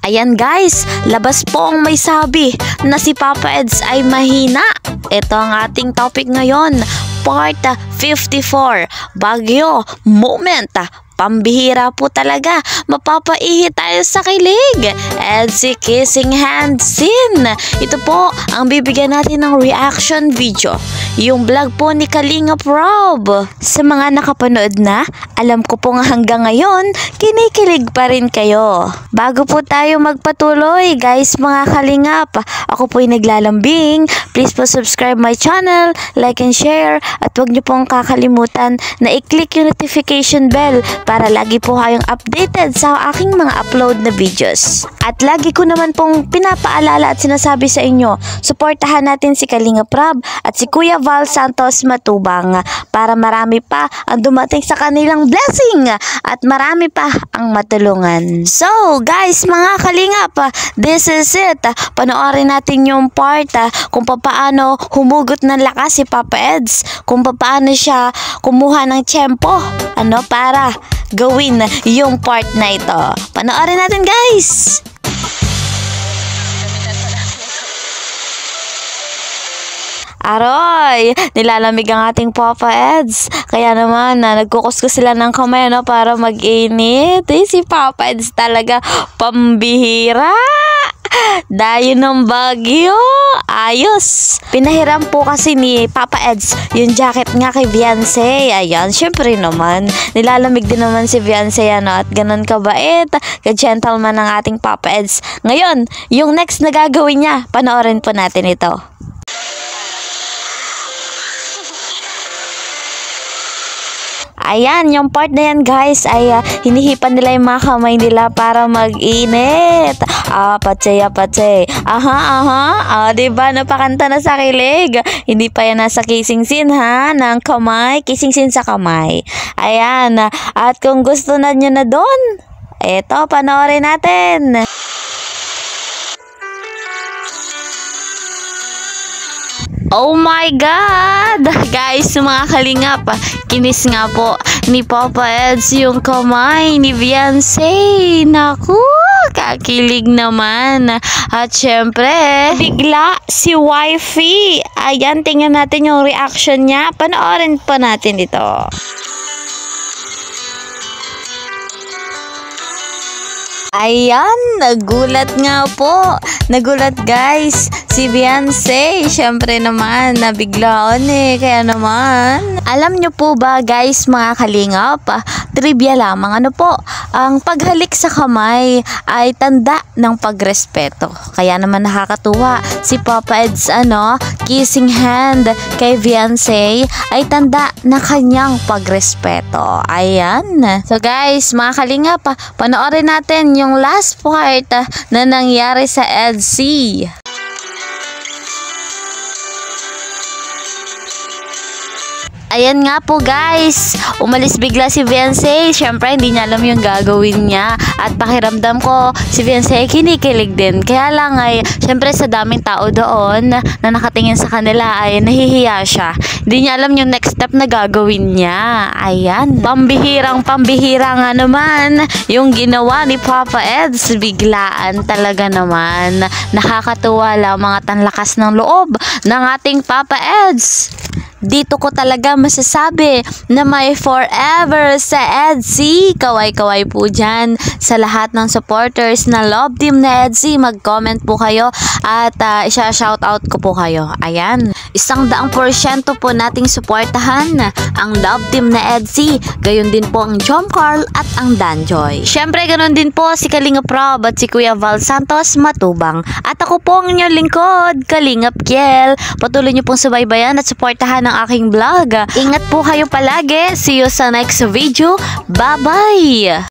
Ayan guys, labas po ang may sabi na si Papa Eds ay mahina. Ito ang ating topic ngayon, part 54, Baguio Moment. Pambihira po talaga, mapapaihi tayo sa kilig. Edsy Kissing Hand Scene. Ito po ang bibigyan natin ng reaction video, yung vlog po ni Kalingap Rob. Sa mga nakapanood na, alam ko po nga hanggang ngayon, kinikilig pa rin kayo. Bago po tayo magpatuloy guys mga Kalingap, ako po'y naglalambing. Please po subscribe my channel, like and share, at huwag niyo pong kakalimutan na i-click yung notification bell para lagi po kayong updated sa aking mga upload na videos. At lagi ko naman pong pinapaalala at sinasabi sa inyo, suportahan natin si Kalingap Rob at si Kuya Val Santos Matubang para marami pa ang dumating sa kanilang blessing at marami pa ang matulungan. So guys mga Kalingap, this is it. Panoorin natin yung part kung paano humugot ng lakas si Papa Eds, kung paano siya kumuha ng tiyempo para gawin yung part na ito. Panoorin natin guys! Aroy! Nilalamig ang ating Papa Eds. Kaya naman, nagkukuskus sila ng kamay para mag-init. Si Papa Eds talaga pambihira. Dayo ng Baguio. Ayos. Pinahiram po kasi ni Papa Eds yung jacket nga kay Beyonce. Ayan, syempre naman. Nilalamig din naman si Beyonce at ganun kabait, ka-gentleman ng ating Papa Eds. Ngayon, yung next na gagawin niya, panoorin po natin ito. Ayan, yung part na yan guys ay hinihipan nila yung mga kamay nila para mag-init. Patsay. Diba? Napakanta na sa kilig. Hindi pa yan nasa kissing scene ng kamay. Kissing scene sa kamay. Ayan. At kung gusto na nyo na doon, eto, panoorin natin. Oh my God! Guys, mga Kalingap, kinis nga po ni Papa Eds yung kamay ni Beyonce. Naku, kakilig naman. At syempre, bigla si Wifey. Ayan, tingnan natin yung reaction niya. Panoorin pa natin ito. Ayan, nagulat nga po. Nagulat guys, si Beyonce. Syempre naman, nabiglaan Kaya naman, alam nyo po ba guys mga Kalingap, trivia lamang, ang paghalik sa kamay ay tanda ng pagrespeto. Kaya naman nakakatuwa, si Papa Eds kissing hand kay Beyonce ay tanda na kanyang pagrespeto. Ayan. So guys, mga Kalingap, panoorin natin yung last part na nangyari sa Edsy. Ayan nga po guys, umalis bigla si Beyonce. Syempre hindi niya alam yung gagawin niya. At pakiramdam ko si Beyonce kinikilig din. Kaya lang ay syempre sa daming tao doon na nakatingin sa kanila ay nahihiya siya. Hindi niya alam yung next step na gagawin niya. Ayan, pambihira nga naman yung ginawa ni Papa Eds. Biglaan talaga naman. Nakakatuwa lamang at ang lakas ng loob ng ating Papa Eds. Dito ko talaga masasabi na may forever sa Edsy. Kaway-kaway po dyan sa lahat ng supporters na love team na Edsy. Mag-comment po kayo at isa-shoutout ko po kayo. Ayan, 100% po nating suportahan ang love team na Edsy. Gayon din po ang Jom Carl at ang Danjoy. Syempre ganon din po si Kalingap Rob at si Kuya Val Santos Matubang. At ako po ang inyong lingkod, Kalingap Kiel. Patuloy niyo pong subaybayan at suportahan ng aking vlog. Ingat po kayo palagi. See you sa next video. Bye-bye!